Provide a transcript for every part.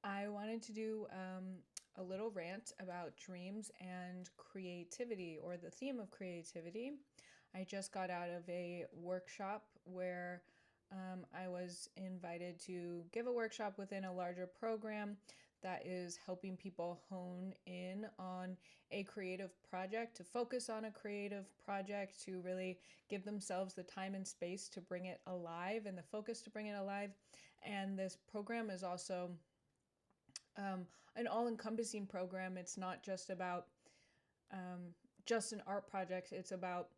I wanted to do a little rant about dreams and creativity, or the theme of creativity. I just got out of a workshop where I was invited to give a workshop within a larger program that is helping people hone in on a creative project, to focus on a creative project, to really give themselves the time and space to bring it alive and the focus to bring it alive. And this program is also an all-encompassing program. It's not just about just an art project. It's about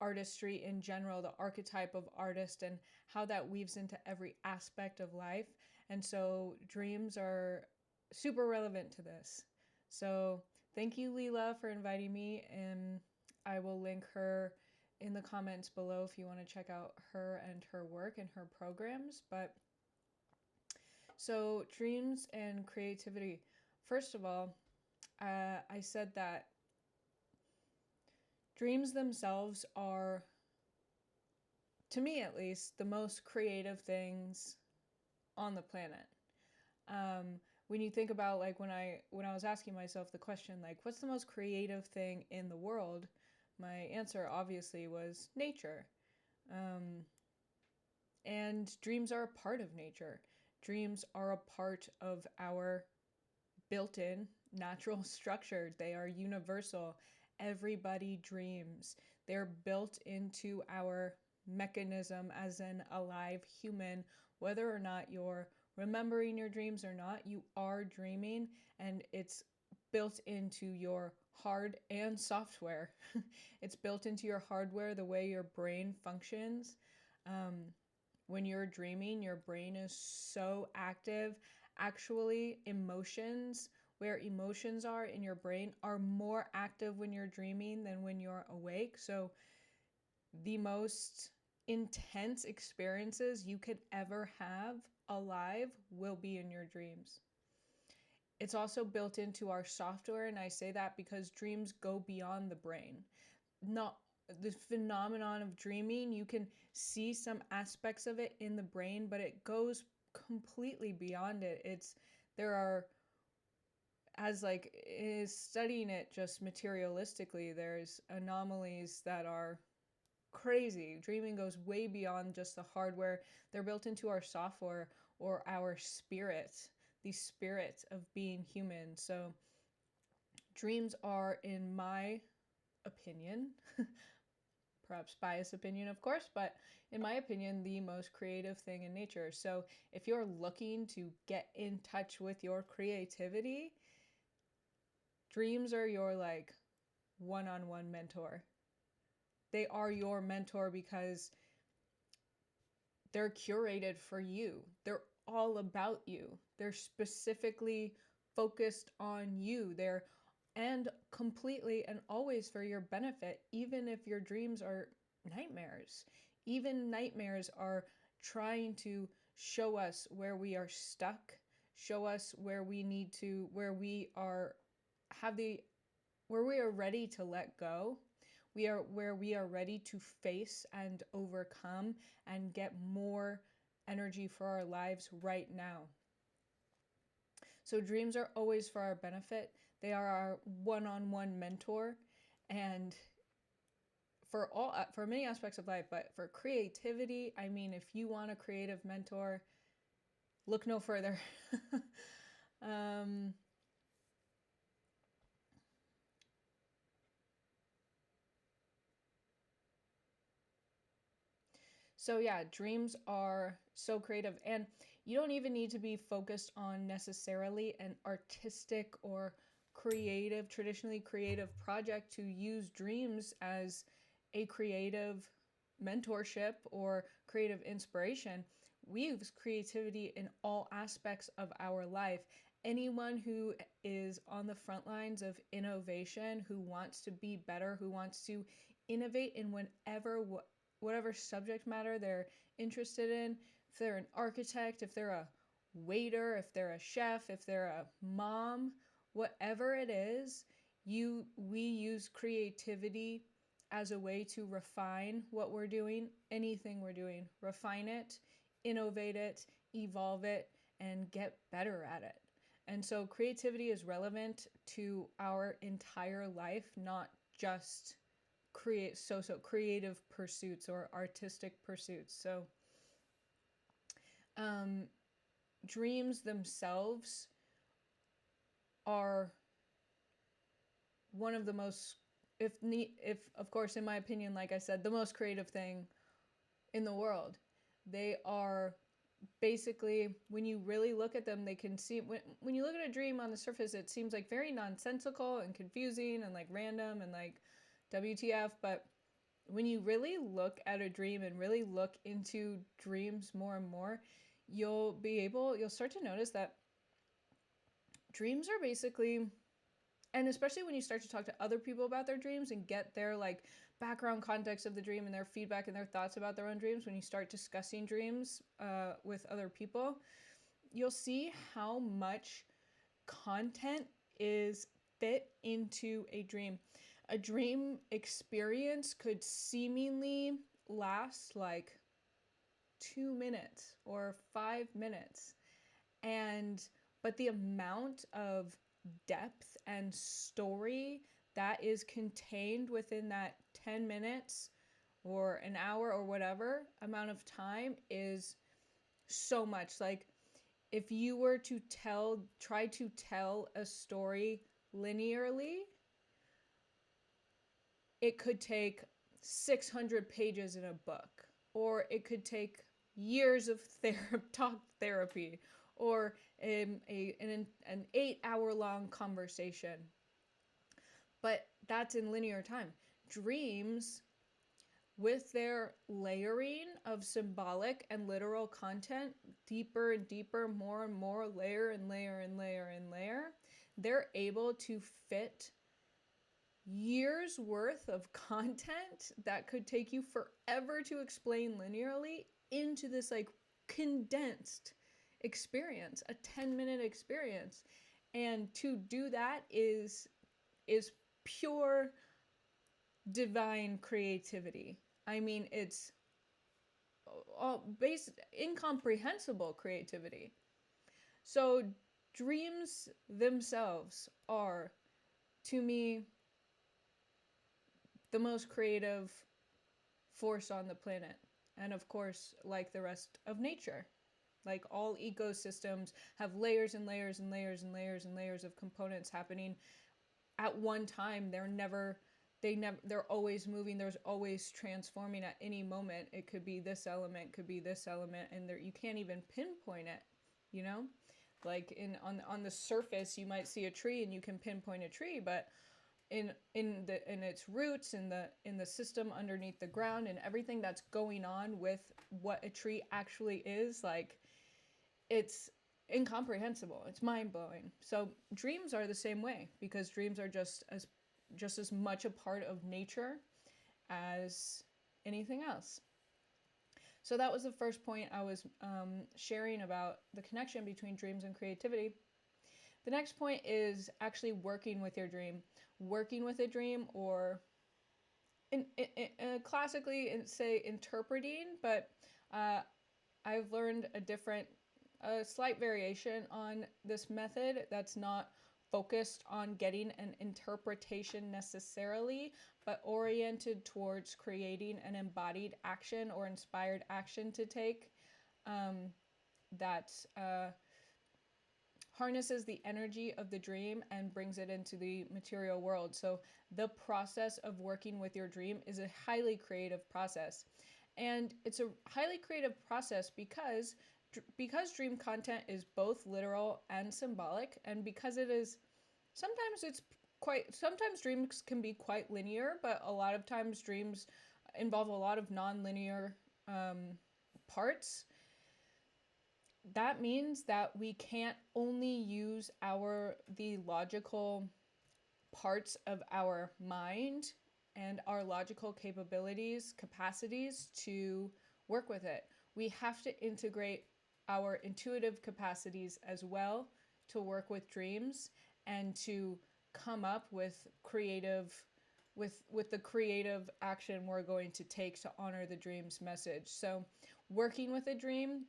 artistry in general, the archetype of artist, and how that weaves into every aspect of life. And so dreams are super relevant to this. So thank you, Leela, for inviting me, and I will link her in the comments below if you want to check out her and her work and her programs. But so, dreams and creativity. First of all, I said that dreams themselves are, to me at least, the most creative things on the planet. When you think about, like, when I was asking myself the question, like, what's the most creative thing in the world, my answer obviously was nature. Um, and dreams are a part of nature. Dreams are a part of our built in natural structure. They are universal. Everybody dreams. They're built into our mechanism as an alive human. Whether or not you're remembering your dreams or not, you are dreaming, and it's built into your hard and software. It's built into your hardware, the way your brain functions. Um, when you're dreaming, your brain is so active. Actually, where emotions are in your brain, are more active when you're dreaming than when you're awake. So, the most intense experiences you could ever have alive will be in your dreams. It's also built into our software, and I say that because dreams go beyond the brain. Not the phenomenon of dreaming, you can see some aspects of it in the brain, but it goes completely beyond it. There are, as like is studying it just materialistically, there's anomalies that are crazy. Dreaming goes way beyond just the hardware. They're built into our software, or our spirit, the spirit of being human. So dreams are, in my opinion, perhaps biased opinion, of course, but in my opinion, the most creative thing in nature. So if you're looking to get in touch with your creativity, dreams are your like one-on-one mentor. They are your mentor because they're curated for you. They're all about you. They're specifically focused on you. They're and completely and always for your benefit, even if your dreams are nightmares. Even nightmares are trying to show us where we are stuck, show us where we need to, where we are have the where we are ready to let go. We are where we are ready to face and overcome and get more energy for our lives right now. So dreams are always for our benefit. They are our one-on-one mentor, and for many aspects of life, but for creativity, I mean, if you want a creative mentor, look no further. um, So yeah, dreams are so creative, and you don't even need to be focused on necessarily an artistic or traditionally creative project to use dreams as a creative mentorship or creative inspiration. We use creativity in all aspects of our life. Anyone who is on the front lines of innovation, who wants to be better, who wants to innovate in whatever subject matter they're interested in, if they're an architect, if they're a waiter, if they're a chef, if they're a mom, whatever it is, we use creativity as a way to refine what we're doing, anything we're doing, refine it, innovate it, evolve it, and get better at it. And so creativity is relevant to our entire life, not just creative pursuits or artistic pursuits. So um, dreams themselves are one of the most, if of course, in my opinion, like I said, the most creative thing in the world. They are basically, when you really look at them, they can see, when you look at a dream on the surface, it seems like very nonsensical and confusing and like random and like WTF. But when you really look at a dream and really look into dreams more and more, you'll start to notice that dreams are basically, and especially when you start to talk to other people about their dreams and get their like background context of the dream and their feedback and their thoughts about their own dreams, when you start discussing dreams with other people, you'll see how much content is fit into a dream. A dream experience could seemingly last like 2 minutes or 5 minutes. And but the amount of depth and story that is contained within that 10 minutes or an hour or whatever amount of time is so much. Like, if you were to try to tell a story linearly, it could take 600 pages in a book, or it could take years of talk therapy, or an 8-hour long conversation. But that's in linear time. Dreams, with their layering of symbolic and literal content, deeper and deeper, more and more, layer and layer and layer and layer, they're able to fit years worth of content that could take you forever to explain linearly into this like condensed experience, a 10-minute experience. And to do that is pure divine creativity. I mean, it's all incomprehensible creativity. So dreams themselves are, to me, the most creative force on the planet. And of course, like the rest of nature, like all ecosystems have layers and layers and layers and layers and layers of components happening at one time. They're always moving. There's always transforming at any moment. It could be this element, could be this element, and you can't even pinpoint it, you know? Like on the surface, you might see a tree and you can pinpoint a tree, but in its roots, in the system underneath the ground, and everything that's going on with what a tree actually is, like, it's incomprehensible. It's mind-blowing. So dreams are the same way, because dreams are just as much a part of nature as anything else. So that was the first point I was sharing about the connection between dreams and creativity. The next point is actually working with your dream. Working with a dream, or classically say interpreting, but I've learned a slight variation on this method that's not focused on getting an interpretation necessarily, but oriented towards creating an embodied action or inspired action to take that harnesses the energy of the dream and brings it into the material world. So the process of working with your dream is a highly creative process. And it's a highly creative process because dream content is both literal and symbolic, and because it is, sometimes dreams can be quite linear, but a lot of times dreams involve a lot of non-linear parts. That means that we can't only use the logical parts of our mind and our logical capacities to work with it. We have to integrate our intuitive capacities as well to work with dreams and to come up with the creative action we're going to take to honor the dream's message. So working with a dream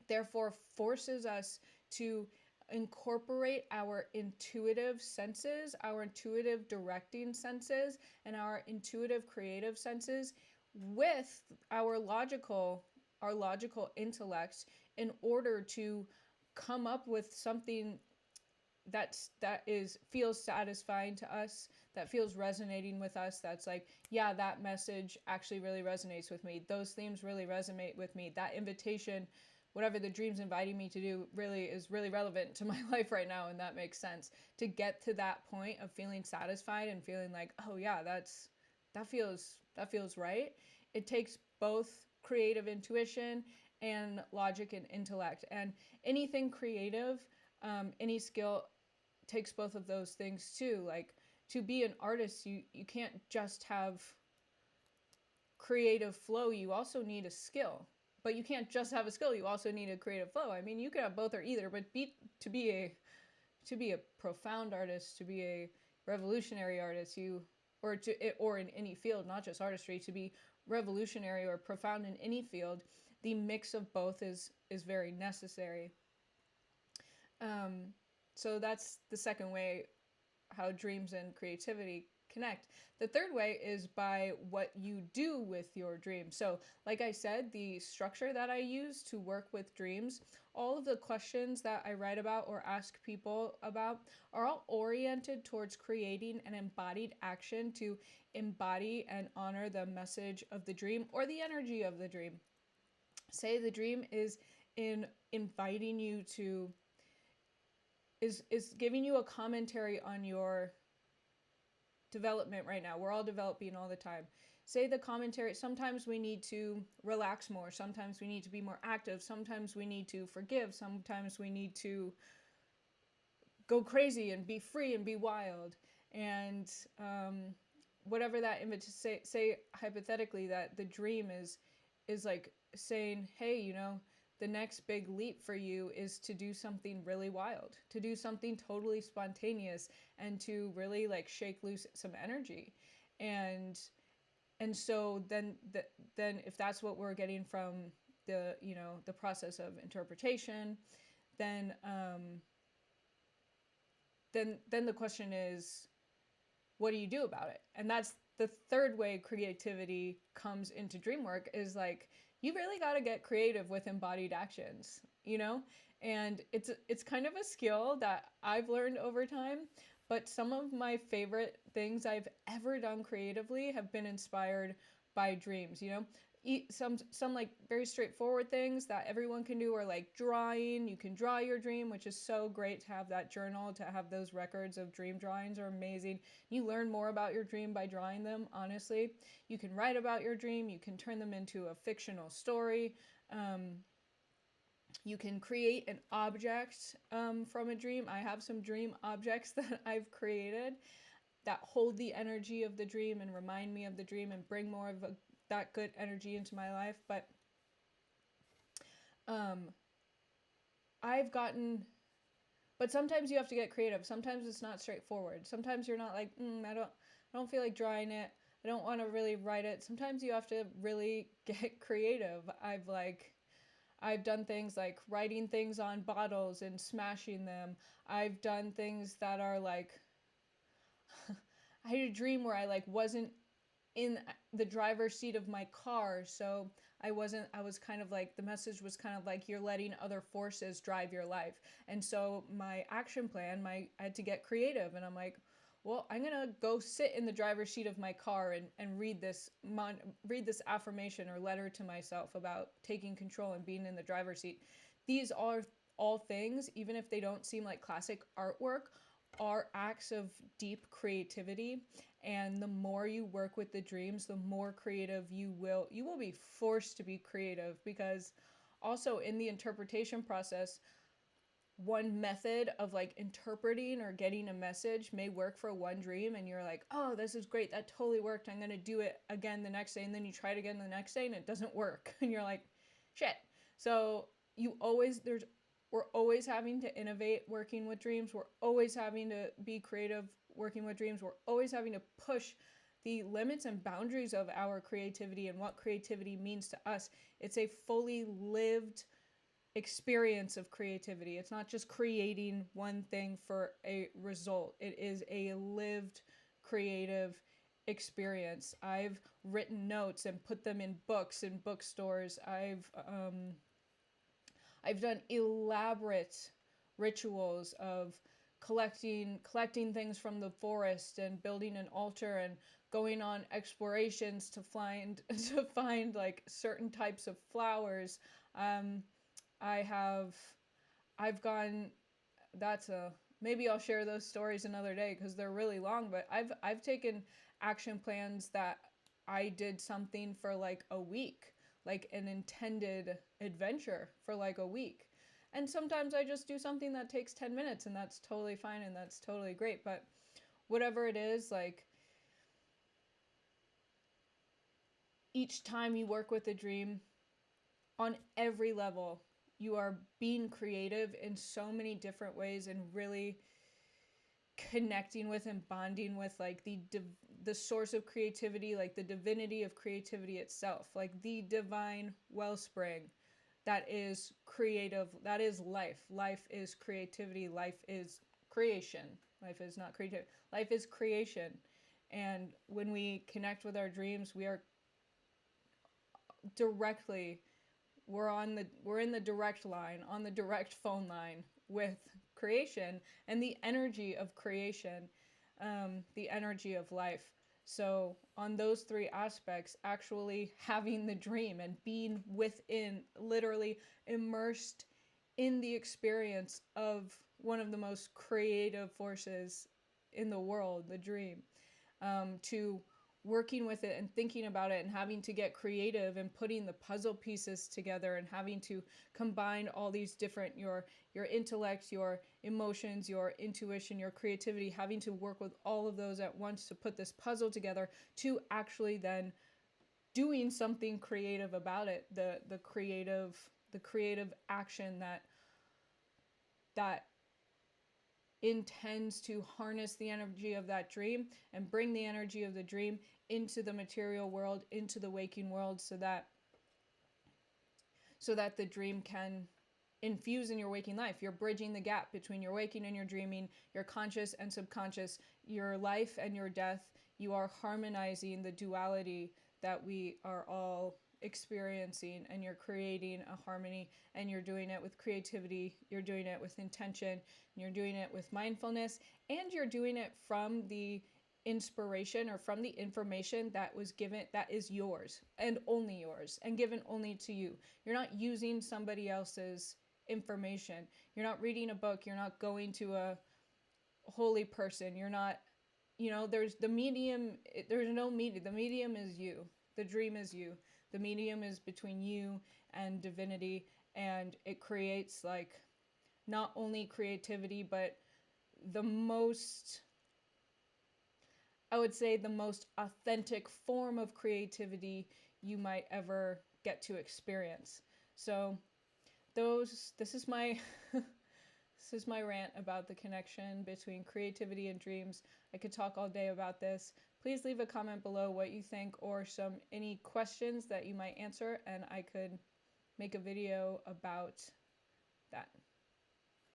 therefore forces us to incorporate our intuitive senses, our intuitive directing senses, and our intuitive creative senses with our logical intellect in order to come up with something that feels satisfying to us, that feels resonating with us, that's like, yeah, that message actually really resonates with me, those themes really resonate with me, that invitation, whatever the dream's inviting me to do, really is really relevant to my life right now, and that makes sense. To get to that point of feeling satisfied and feeling like, oh yeah, that feels right, it takes both creative intuition and logic and intellect. And anything creative, any skill takes both of those things too. Like, to be an artist, you can't just have creative flow, you also need a skill. But you can't just have a skill, you also need a creative flow. I mean, you could have both or either, but to be a profound artist, to be a revolutionary artist, or in any field, not just artistry, to be revolutionary or profound in any field, the mix of both is very necessary. Um, so that's the second way how dreams and creativity connect. The third way is by what you do with your dreams. So, like I said, the structure that I use to work with dreams, all of the questions that I write about or ask people about are all oriented towards creating an embodied action to embody and honor the message of the dream or the energy of the dream. Say the dream is in inviting you to is giving you a commentary on your development right now. We're all developing all the time. Say the commentary, sometimes we need to relax more, sometimes we need to be more active, sometimes we need to forgive, sometimes we need to go crazy and be free and be wild. And whatever that image, say hypothetically that the dream is like saying, hey, the next big leap for you is to do something really wild, to do something totally spontaneous, and to really like shake loose some energy. And so then if that's what we're getting from the process of interpretation, then then the question is, what do you do about it? And that's the third way creativity comes into dream work, is like, you really got to get creative with embodied actions, and it's kind of a skill that I've learned over time. But some of my favorite things I've ever done creatively have been inspired by dreams. Some like very straightforward things that everyone can do are like drawing. You can draw your dream, which is so great to have that journal, to have those records of dream drawings are amazing. You learn more about your dream by drawing them, honestly. You can write about your dream, you can turn them into a fictional story. You can create an object from a dream. I have some dream objects that I've created that hold the energy of the dream and remind me of the dream and bring more of that good energy into my life. But um, I've gotten, but sometimes you have to get creative. Sometimes it's not straightforward. Sometimes you're not like, I don't feel like drawing it. I don't want to really write it. Sometimes you have to really get creative. I've done things like writing things on bottles and smashing them. I've done things that are like, I had a dream where I like wasn't in the driver's seat of my car, so I was kind of like, the message was kind of like, you're letting other forces drive your life. And so my action plan, I had to get creative, and I'm like, well, I'm gonna go sit in the driver's seat of my car and read this affirmation or letter to myself about taking control and being in the driver's seat. These are all things, even if they don't seem like classic artwork, are acts of deep creativity. And the more you work with the dreams, the more creative you will be forced to be creative. Because also in the interpretation process, one method of like interpreting or getting a message may work for one dream, and you're like, oh, this is great, that totally worked, I'm going to do it again the next day. And then you try it again the next day and it doesn't work and you're like, shit. So we're always having to innovate working with dreams. We're always having to be creative working with dreams. We're always having to push the limits and boundaries of our creativity and what creativity means to us. It's a fully lived experience of creativity. It's not just creating one thing for a result. It is a lived creative experience. I've written notes and put them in books in bookstores. I've done elaborate rituals of collecting things from the forest and building an altar and going on explorations to find to find like certain types of flowers. Um, I have I've gone that's a maybe I'll share those stories another day because they're really long, but I've taken action plans that I did something for like a week, like an intended adventure for like a week. And sometimes I just do something that takes 10 minutes and that's totally fine and that's totally great, but whatever it is, like each time you work with a dream on every level, you are being creative in so many different ways and really connecting with and bonding with like the source of creativity, like the divinity of creativity itself, like the divine wellspring that is creative, that is life. Life is creativity, life is creation. Life is not creativity, life is creation. And when we connect with our dreams, we are directly we're in the direct line, on the direct phone line with creation and the energy of creation, the energy of life. So on those three aspects, actually having the dream and being within, literally immersed in the experience of one of the most creative forces in the world, the dream, to working with it and thinking about it and having to get creative and putting the puzzle pieces together and having to combine all these different your intellect, your emotions, your intuition, your creativity, having to work with all of those at once to put this puzzle together to actually then doing something creative about it, the creative action that intends to harness the energy of that dream and bring the energy of the dream into the material world, into the waking world, so that the dream can infuse in your waking life. You're bridging the gap between your waking and your dreaming, your conscious and subconscious, your life and your death. You are harmonizing the duality that we are all experiencing, and you're creating a harmony, and you're doing it with creativity, you're doing it with intention, you're doing it with mindfulness, and you're doing it from the inspiration or from the information that was given, that is yours and only yours and given only to you. You're not using somebody else's information. You're not reading a book. You're not going to a holy person. You're not, there's the medium. There's no medium. The medium is you. The dream is you. The medium is between you and divinity. And it creates like not only creativity, but the most, I would say, the most authentic form of creativity you might ever get to experience. So this is my this is my rant about the connection between creativity and dreams. I could talk all day about this. Please leave a comment below what you think or any questions that you might answer, and I could make a video about